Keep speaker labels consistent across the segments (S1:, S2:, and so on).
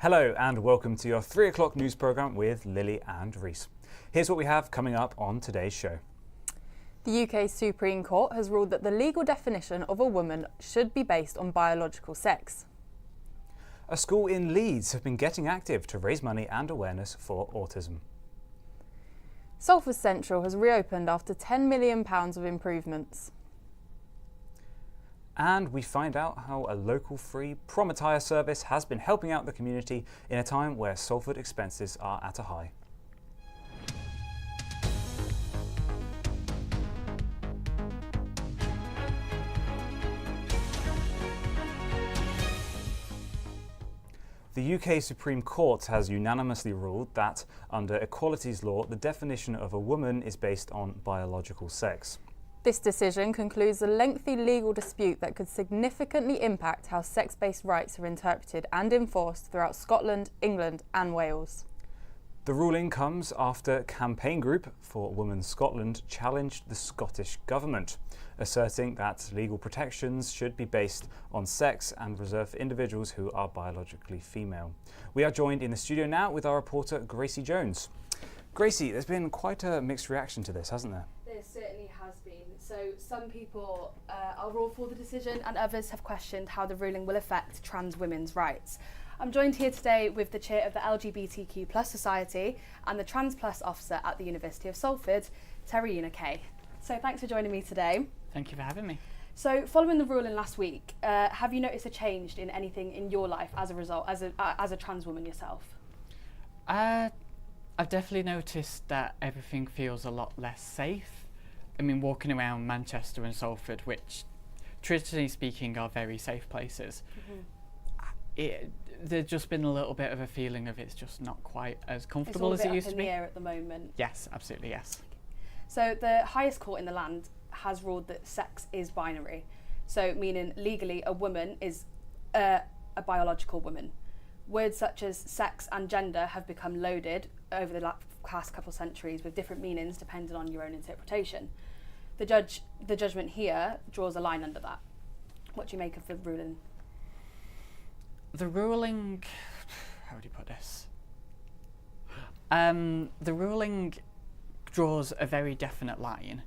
S1: Hello and welcome to your 3 o'clock news programme with Lily and Reese. Here's what we have coming up on today's show.
S2: The UK Supreme Court has ruled that the legal definition of a woman should be based on biological sex.
S1: A school in Leeds have been getting active to raise money and awareness for autism.
S2: Salford Central has reopened after £10 million of improvements.
S1: And we find out how a local free prom attire service has been helping out the community in a time where Salford expenses are at a high. The UK Supreme Court has unanimously ruled that, under equalities law, the definition of a woman is based on biological sex.
S2: This decision concludes a lengthy legal dispute that could significantly impact how sex-based rights are interpreted and enforced throughout Scotland, England and Wales.
S1: The ruling comes after Campaign Group for Women Scotland challenged the Scottish Government, asserting that legal protections should be based on sex and reserved for individuals who are biologically female. We are joined in the studio now with our reporter Gracie Jones. Gracie, there's been quite a mixed reaction to this, hasn't there?
S3: There certainly has been. So some people are all for the decision and others have questioned how the ruling will affect trans women's rights. I'm joined here today with the chair of the LGBTQ+ Society and the Trans Plus officer at the University of Salford, Terryuna Kay. So thanks for joining me today.
S4: Thank you for having me.
S3: So following the ruling last week, have you noticed a change in anything in your life as a result, as a trans woman yourself?
S4: I've definitely noticed that everything feels a lot less safe. I mean, walking around Manchester and Salford, which traditionally speaking are very safe places, there's just been a little bit of a feeling of it's just not quite as comfortable as it used to be.
S3: It's all a bit up in the air at the moment.
S4: Yes, absolutely, yes.
S3: So the highest court in the land has ruled that sex is binary. So meaning legally a woman is a biological woman. Words such as sex and gender have become loaded over the past couple of centuries with different meanings depending on your own interpretation. The judgment here draws a line under that. What do you make of the ruling?
S4: The ruling, how would you put this? The ruling draws a very definite line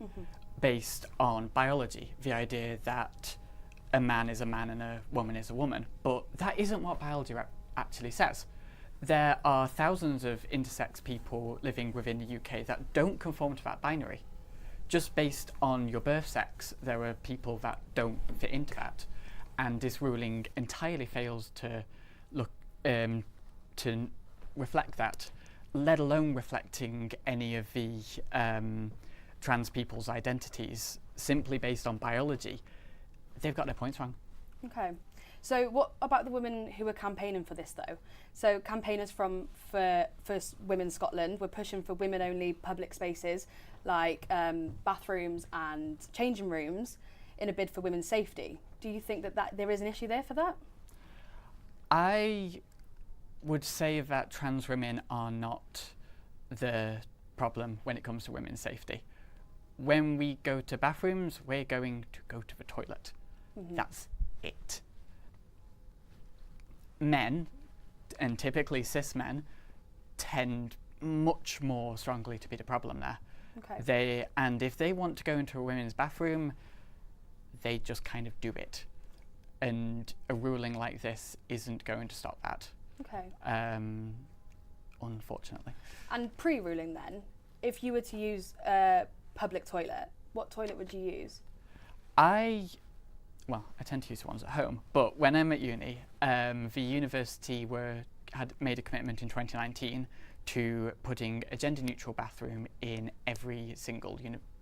S4: based on biology, the idea that a man is a man and a woman is a woman, but that isn't what biology actually says. There are thousands of intersex people living within the UK that don't conform to that binary. Just based on your birth sex, there are people that don't fit into that. And this ruling entirely fails to look to reflect that, let alone reflecting any of the trans people's identities simply based on biology. They've got their points wrong.
S3: Okay. So what about the women who are campaigning for this though? So campaigners for Women Scotland were pushing for women-only public spaces like bathrooms and changing rooms in a bid for women's safety. Do you think that there is an issue there for that?
S4: I would say that trans women are not the problem when it comes to women's safety. When we go to bathrooms, we're going to go to the toilet. That's it. Men, and typically cis men, tend much more strongly to be the problem there.
S3: Okay.
S4: And if they want to go into a women's bathroom, they just kind of do it. And a ruling like this isn't going to stop that.
S3: Okay.
S4: Unfortunately.
S3: And pre-ruling then, if you were to use a public toilet, what toilet would you use?
S4: I tend to use the ones at home, but when I'm at uni, the university had made a commitment in 2019 to putting a gender-neutral bathroom in every single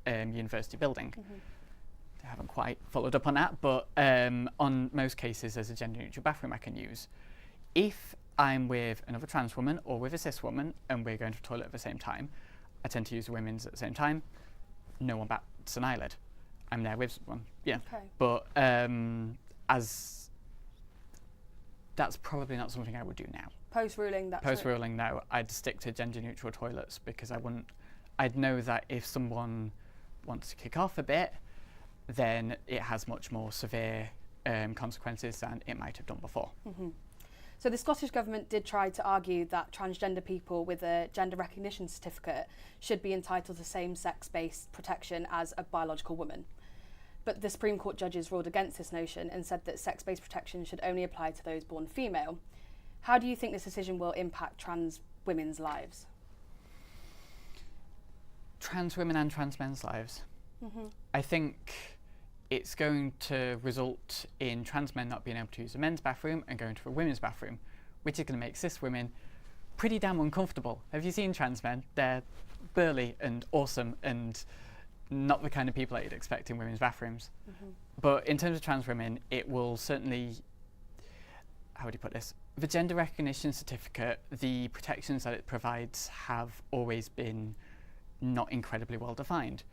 S4: university building. I haven't quite followed up on that, but on most cases there's a gender-neutral bathroom I can use. If I'm with another trans woman or with a cis woman and we're going to the toilet at the same time, I tend to use the women's at the same time. No one bats an eyelid. I'm there with one, yeah.
S3: Okay.
S4: But as that's probably not something I would do now.
S3: Post-ruling, that's
S4: Post-ruling, no. I'd stick to gender-neutral toilets because I'd know that if someone wants to kick off a bit, then it has much more severe consequences than it might have done before.
S3: So the Scottish Government did try to argue that transgender people with a gender recognition certificate should be entitled to same-sex-based protection as a biological woman. But the Supreme Court judges ruled against this notion and said that sex-based protection should only apply to those born female. How do you think this decision will impact trans women's lives?
S4: Trans women and trans men's lives? I think it's going to result in trans men not being able to use a men's bathroom and going to a women's bathroom, which is going to make cis women pretty damn uncomfortable. Have you seen trans men? They're burly and awesome and not the kind of people that you'd expect in women's bathrooms. But in terms of trans women, it will certainly, how would you put this? The gender recognition certificate, the protections that it provides have always been not incredibly well defined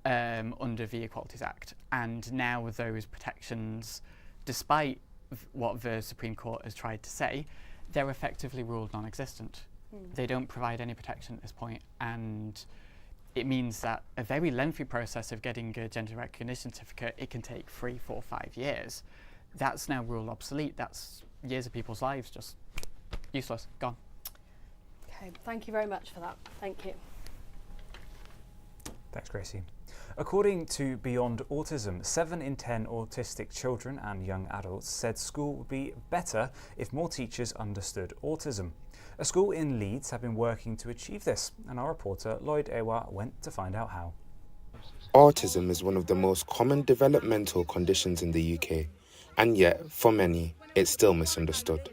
S4: under the Equalities Act. And now those protections, despite what the Supreme Court has tried to say, they're effectively ruled non-existent. They don't provide any protection at this point, and it means that a very lengthy process of getting a gender recognition certificate, it can take 3, 4, 5 years. That's now ruled obsolete. That's years of people's lives just useless, gone.
S3: Okay, thank you very much for that. Thank you.
S1: Thanks, Gracie. According to Beyond Autism, 7 in 10 autistic children and young adults said school would be better if more teachers understood autism. A school in Leeds have been working to achieve this, and our reporter Lloyd Ewa went to find out how.
S5: Autism is one of the most common developmental conditions in the UK, and yet, for many, it's still misunderstood.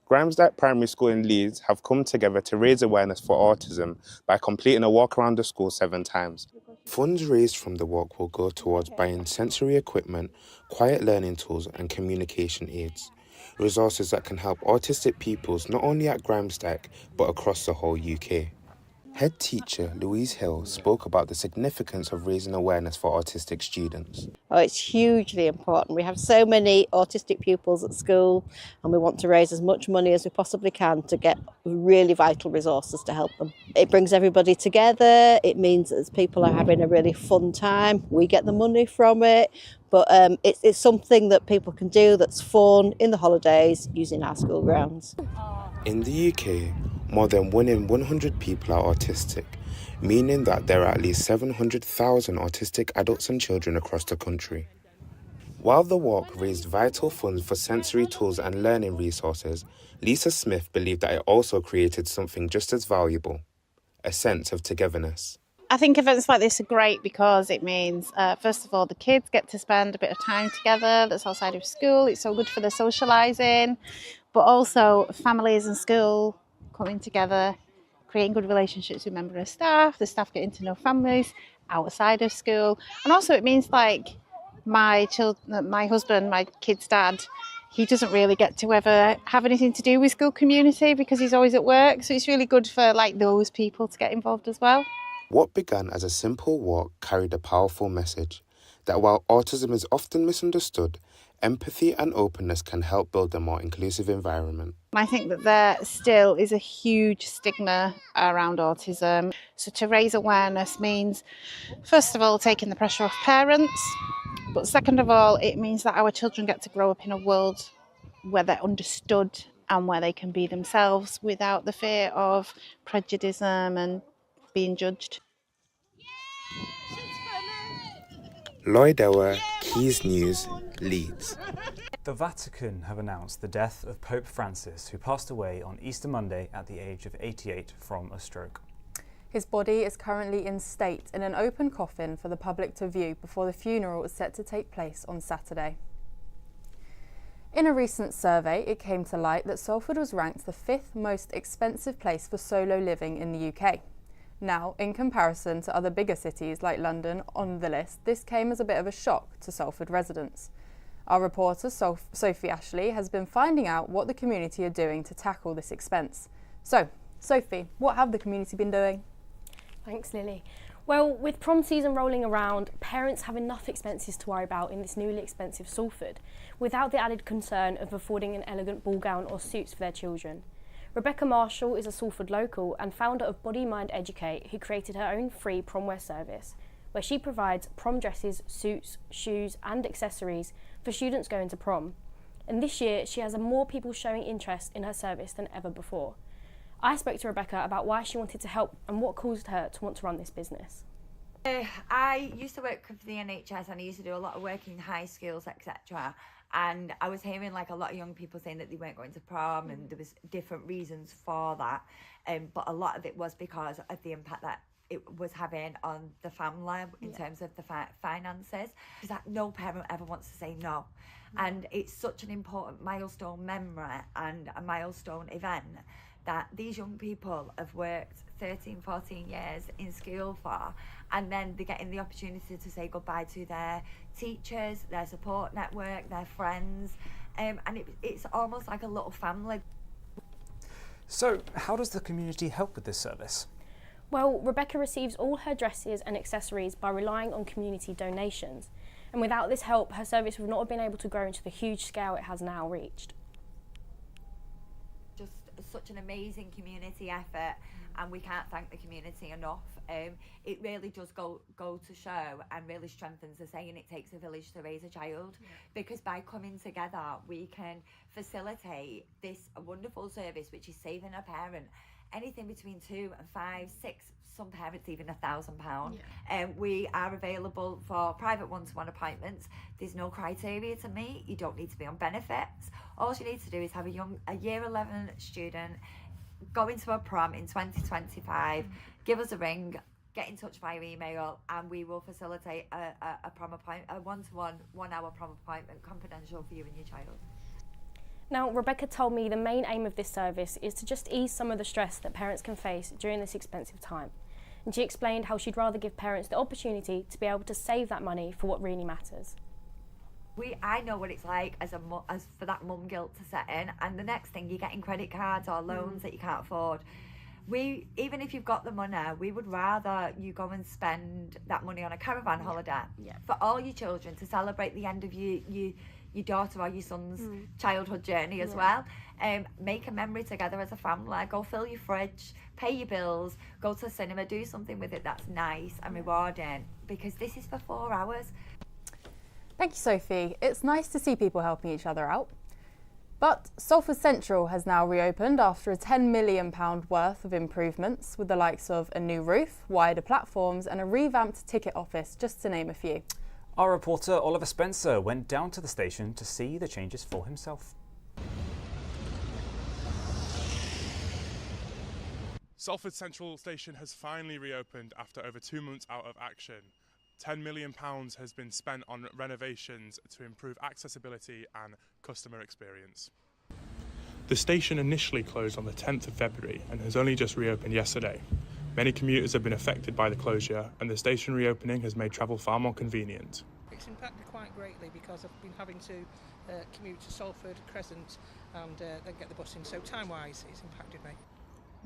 S5: Grimsdyke Primary School in Leeds have come together to raise awareness for autism by completing a walk around the school 7 times. Funds raised from the walk will go towards buying sensory equipment, quiet learning tools and communication aids, resources that can help autistic pupils not only at Grimsdyke but across the whole UK. Head teacher Louise Hill spoke about the significance of raising awareness for autistic students.
S6: Oh, it's hugely important. We have so many autistic pupils at school and we want to raise as much money as we possibly can to get really vital resources to help them. It brings everybody together. It means that people are having a really fun time. We get the money from it. But it's something that people can do that's fun in the holidays using our school grounds.
S5: In the UK, more than 1 in 100 people are autistic, meaning that there are at least 700,000 autistic adults and children across the country. While the walk raised vital funds for sensory tools and learning resources, Lisa Smith believed that it also created something just as valuable, a sense of togetherness.
S7: I think events like this are great because it means, first of all, the kids get to spend a bit of time together that's outside of school. It's so good for their socialising, but also families and school coming together, creating good relationships with members of staff, the staff getting to know families outside of school. And also it means like my husband, my kid's dad, he doesn't really get to ever have anything to do with school community because he's always at work. So it's really good for like those people to get involved as well.
S5: What began as a simple walk carried a powerful message that while autism is often misunderstood, empathy and openness can help build a more inclusive environment.
S7: I think that there still is a huge stigma around autism. So to raise awareness means, first of all, taking the pressure off parents. But second of all, it means that our children get to grow up in a world where they're understood and where they can be themselves without the fear of prejudice and being judged.
S5: Lloyd Ewa, Quays News, Leeds.
S1: The Vatican have announced the death of Pope Francis, who passed away on Easter Monday at the age of 88 from a stroke.
S2: His body is currently in state in an open coffin for the public to view before the funeral is set to take place on Saturday. In a recent survey, it came to light that Salford was ranked the 5th most expensive place for solo living in the UK. Now, in comparison to other bigger cities like London on the list, this came as a bit of a shock to Salford residents. Our reporter, Sophie Ashley, has been finding out what the community are doing to tackle this expense. So, Sophie, what have the community been doing?
S8: Thanks, Lily. Well, with prom season rolling around, parents have enough expenses to worry about in this newly expensive Salford, without the added concern of affording an elegant ball gown or suits for their children. Rebecca Marshall is a Salford local and founder of Body Mind Educate, who created her own free promwear service, where she provides prom dresses, suits, shoes and accessories for students going to prom. And this year, she has more people showing interest in her service than ever before. I spoke to Rebecca about why she wanted to help and what caused her to want to run this business.
S9: I used to work for the NHS and I used to do a lot of work in high schools, etc. And I was hearing like a lot of young people saying that they weren't going to prom and there was different reasons for that. But a lot of it was because of the impact that it was having on the family in terms of the finances. Because that no parent ever wants to say no. And it's such an important milestone memory and a milestone event that these young people have worked 13, 14 years in school for, and then they're getting the opportunity to say goodbye to their teachers, their support network, their friends, and it's almost like a little family.
S1: So, how does the community help with this service?
S8: Well, Rebecca receives all her dresses and accessories by relying on community donations. And without this help, her service would not have been able to grow into the huge scale it has now reached.
S9: Just such an amazing community effort, and we can't thank the community enough. It really does go to show and really strengthens the saying it takes a village to raise a child, because by coming together we can facilitate this wonderful service which is saving a parent anything between £2 and £5, £6, some parents even £1,000. We are available for private one-to-one appointments. There's no criteria to meet. You don't need to be on benefits. All you need to do is have a year 11 student go into a prom in 2025, give us a ring, get in touch via email, and we will facilitate a prom appointment, a one-to-one, 1 hour prom appointment, confidential for you and your child.
S8: Now, Rebecca told me the main aim of this service is to just ease some of the stress that parents can face during this expensive time. And she explained how she'd rather give parents the opportunity to be able to save that money for what really matters.
S9: I know what it's like as for that mum guilt to set in, and the next thing you're getting credit cards or loans that you can't afford. Even if you've got the money, we would rather you go and spend that money on a caravan holiday for all your children to celebrate the end of your daughter or your son's childhood journey as well. Make a memory together as a family. Go fill your fridge, pay your bills, go to the cinema, do something with it that's nice and rewarding, because this is for 4 hours.
S2: Thank you, Sophie. It's nice to see people helping each other out. But Salford Central has now reopened after a £10 million worth of improvements, with the likes of a new roof, wider platforms and a revamped ticket office, just to name a few.
S1: Our reporter Oliver Spencer went down to the station to see the changes for himself.
S10: Salford Central Station has finally reopened after over 2 months out of action. £10 million has been spent on renovations to improve accessibility and customer experience. The station initially closed on the 10th of February and has only just reopened yesterday. Many commuters have been affected by the closure, and the station reopening has made travel far more convenient.
S11: It's impacted quite greatly because I've been having to commute to Salford, Crescent and then get the bus in, so time-wise it's impacted me.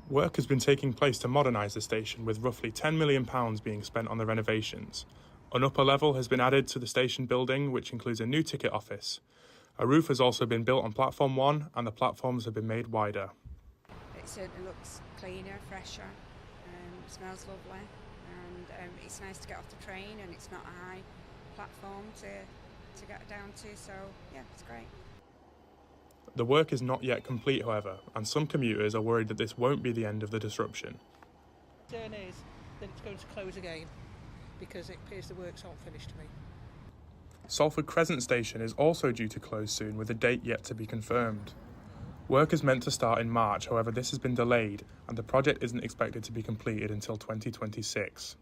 S10: Work has been taking place to modernise the station, with roughly £10 million being spent on the renovations. An upper level has been added to the station building, which includes a new ticket office. A roof has also been built on platform 1 and the platforms have been made wider.
S12: It certainly looks cleaner, fresher, smells lovely, and it's nice to get off the train, and it's not a high platform to get down to, so yeah, it's great.
S10: The work is not yet complete, however, and some commuters are worried that this won't be the end of the disruption.
S11: The concern is that it's going to close again because it appears the works aren't finished to me.
S10: Salford Crescent Station is also due to close soon, with a date yet to be confirmed. Work is meant to start in March, however this has been delayed and the project isn't expected to be completed until 2026.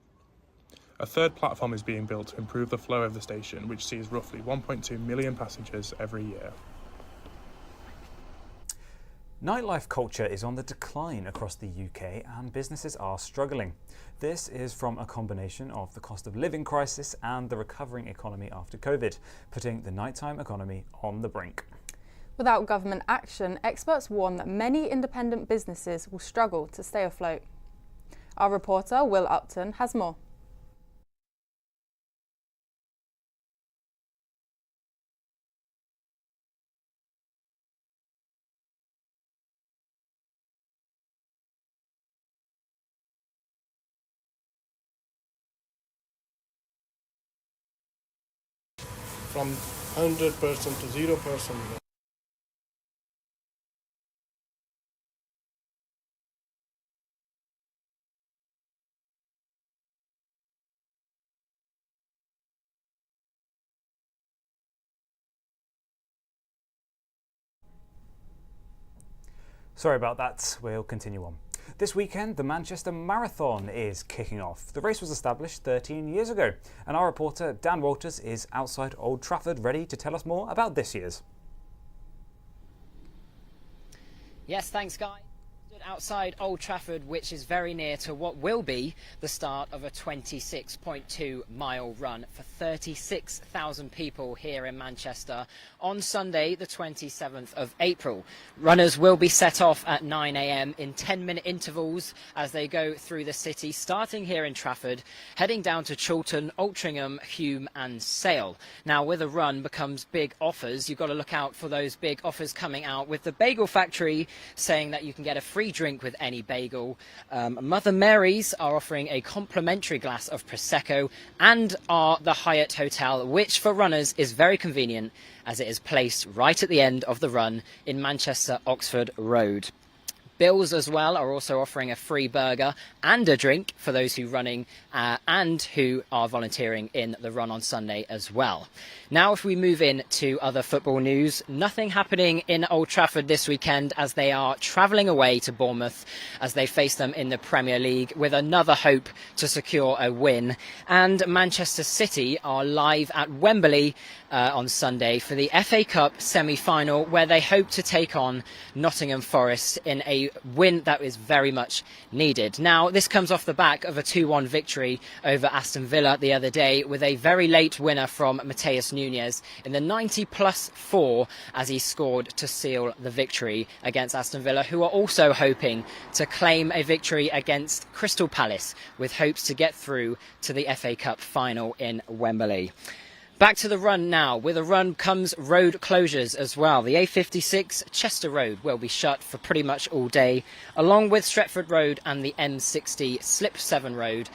S10: A third platform is being built to improve the flow of the station, which sees roughly 1.2 million passengers every year.
S1: Nightlife culture is on the decline across the UK and businesses are struggling. This is from a combination of the cost of living crisis and the recovering economy after COVID, putting the nighttime economy on the brink.
S2: Without government action, experts warn that many independent businesses will struggle to stay afloat. Our reporter, Will Upton, has more.
S13: From 100% to 0%.
S1: Sorry about that, we'll continue on. This weekend, the Manchester Marathon is kicking off. The race was established 13 years ago, and our reporter Dan Walters is outside Old Trafford ready to tell us more about this year's.
S13: Yes, thanks, Guy. Outside Old Trafford, which is very near to what will be the start of a 26.2 mile run for 36,000 people here in Manchester on Sunday the 27th of April. Runners will be set off at 9 a.m. in 10-minute intervals as they go through the city, starting here in Trafford, heading down to Chiltern, Altrincham, Hume and Sale. Now with a run becomes big offers. You've got to look out for those big offers coming out, with the Bagel Factory saying that you can get a free drink with any bagel. Mother Mary's are offering a complimentary glass of Prosecco, and are the Hyatt Hotel, which for runners is very convenient as it is placed right at the end of the run in Manchester Oxford Road. Bill's as well are also offering a free burger and a drink for those who are running and who are volunteering in the run on Sunday as well. Now if we move in to other football news, nothing happening in Old Trafford this weekend as they are travelling away to Bournemouth as they face them in the Premier League with another hope to secure a win. And Manchester City are live at Wembley on Sunday for the FA Cup semi-final, where they hope to take on Nottingham Forest in a win that is very much needed. Now this comes off the back of a 2-1 victory over Aston Villa the other day, with a very late winner from Mateus Nunes in the 90+4 as he scored to seal the victory against Aston Villa, who are also hoping to claim a victory against Crystal Palace, with hopes to get through to the FA Cup final in Wembley. Back to the run now. With a run comes road closures as well. The A56 Chester Road will be shut for pretty much all day, along with Stretford Road and the M60 Slip 7 Road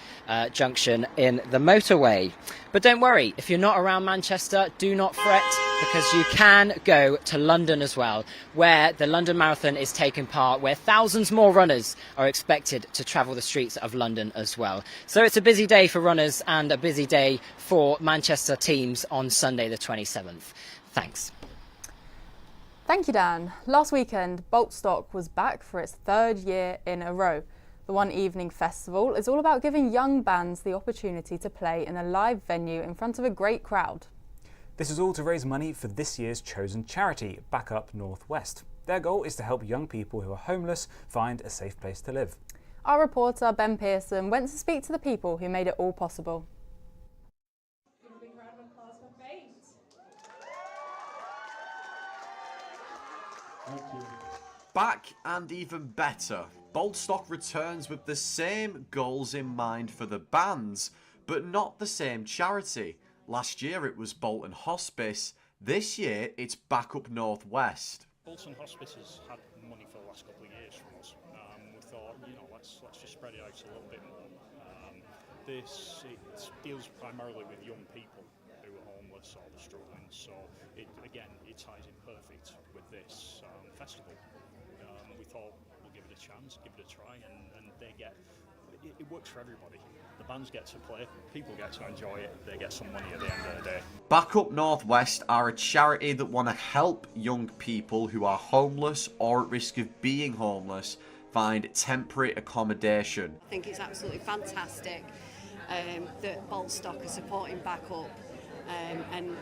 S13: junction in the motorway. But don't worry, if you're not around Manchester, do not fret, because you can go to London as well, where the London Marathon is taking part, where thousands more runners are expected to travel the streets of London as well. So it's a busy day for runners and a busy day for Manchester teams on Sunday the 27th. Thanks.
S2: Thank you, Dan. Last weekend, Boltstock was back for its third year in a row. The One Evening Festival is all about giving young bands the opportunity to play in a live venue in front of a great crowd.
S1: This is all to raise money for this year's chosen charity, Back Up Northwest. Their goal is to help young people who are homeless find a safe place to live.
S2: Our reporter Ben Pearson went to speak to the people who made it all possible.
S14: Back and even better, Boltstock returns with the same goals in mind for the bands, but not the same charity. Last year it was Bolton Hospice, this year it's Back Up Northwest.
S15: Bolton Hospice has had money for the last couple of years from us. We thought, let's just spread it out a little bit more. It deals primarily with young people who are homeless or struggling, so it ties in perfect with this festival. We thought we'll give it a chance, give it a try, and it works for everybody. The bands get to play, people get to enjoy it, they get some money at the end of the day.
S14: Back Up Northwest are a charity that want to help young people who are homeless or at risk of being homeless find temporary accommodation.
S16: I think it's absolutely fantastic that Boltstock are supporting Back Up. And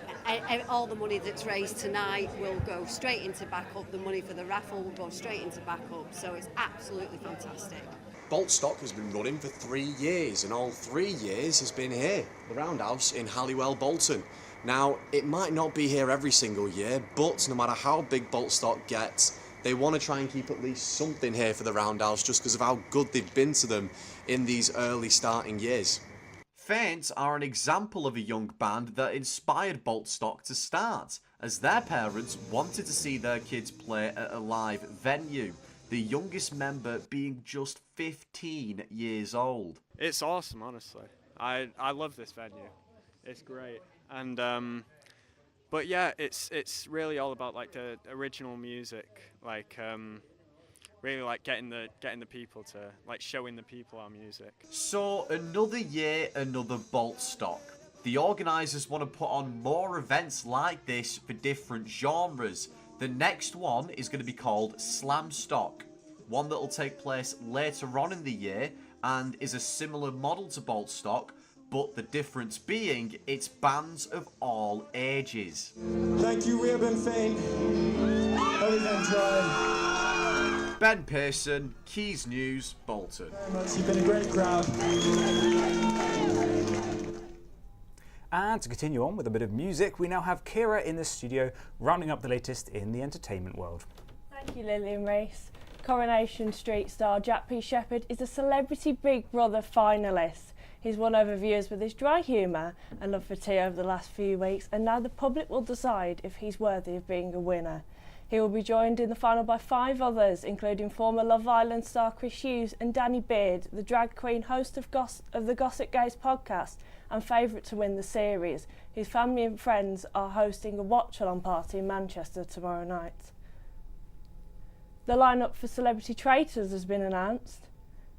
S16: all the money that's raised tonight will go straight into Back Up. The money for the raffle will go straight into Back Up. So it's absolutely fantastic.
S17: Boltstock has been running for 3 years, and all 3 years has been here, the Roundhouse in Halliwell, Bolton. Now, it might not be here every single year, but no matter how big Boltstock gets, they want to try and keep at least something here for the Roundhouse just because of how good they've been to them in these early starting years.
S14: Faints are an example of a young band that inspired Boltstock to start, as their parents wanted to see their kids play at a live venue, the youngest member being just 15 years old.
S18: It's awesome, honestly. I love this venue. It's great. And but yeah, it's really all about like the original music, like really like getting the people to, like, showing the people our music.
S14: So another year, another Boltstock. The organisers want to put on more events like this for different genres. The next one is going to be called Slamstock. one that will take place later on in the year and is a similar model to Boltstock, but the difference being it's bands of all ages.
S19: Thank you, we have been faint. Everything tried.
S14: Ben Pearson, Quays News, Bolton.
S19: You've been a great crowd.
S1: And to continue on with a bit of music, we now have Kira in the studio, rounding up the latest in the entertainment world.
S20: Thank you, Lillian Reese. Coronation Street star Jack P. Shepherd is a Celebrity Big Brother finalist. He's won over viewers with his dry humour and love for tea over the last few weeks, and now the public will decide if he's worthy of being a winner. He will be joined in the final by 5 others, including former Love Island star Chris Hughes and Danny Beard, the drag queen host of the Gossip Gaze podcast and favourite to win the series. His family and friends are hosting a watch-along party in Manchester tomorrow night. The lineup for Celebrity Traitors has been announced.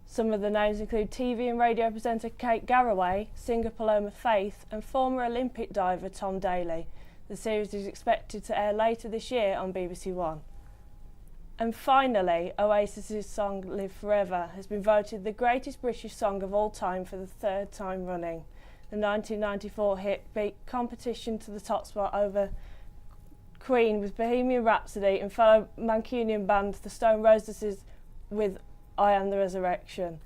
S20: Some of the names include TV and radio presenter Kate Garraway, singer Paloma Faith and former Olympic diver Tom Daley. The series is expected to air later this year on BBC One. And finally, Oasis's song Live Forever has been voted the greatest British song of all time for the 3rd time running. The 1994 hit beat competition to the top spot over Queen with Bohemian Rhapsody and fellow Mancunian band The Stone Roses with I Am the Resurrection.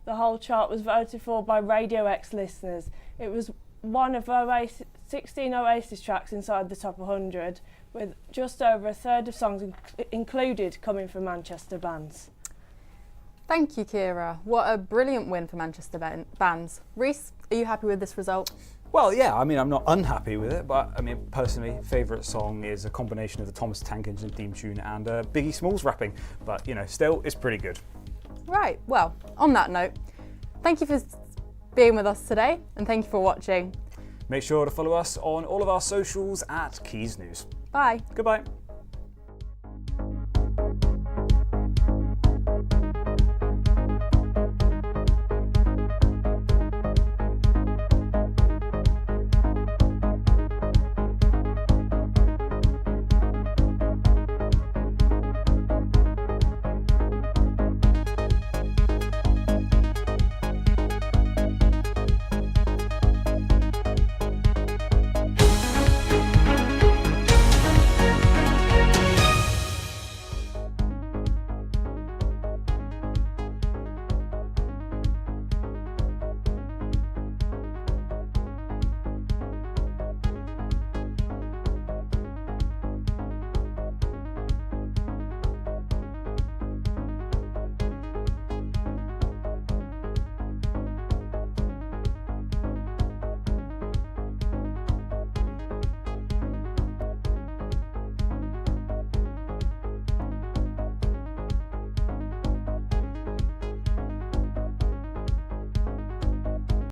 S20: The whole chart was voted for by Radio X listeners. It was one of 16 Oasis tracks inside the top 100, with just over a third of songs included coming from Manchester bands.
S2: Thank you, Kira. What a brilliant win for Manchester bands. Reese, are you happy with this result?
S1: Well, yeah, I mean, I'm not unhappy with it, but I mean, personally, favourite song is a combination of the Thomas Tank Engine theme tune and Biggie Smalls rapping, but, you know, still, it's pretty good.
S2: Right, well, on that note, thank you for being with us today, and thank you for watching.
S1: Make sure to follow us on all of our socials at Quays News.
S2: Bye.
S1: Goodbye.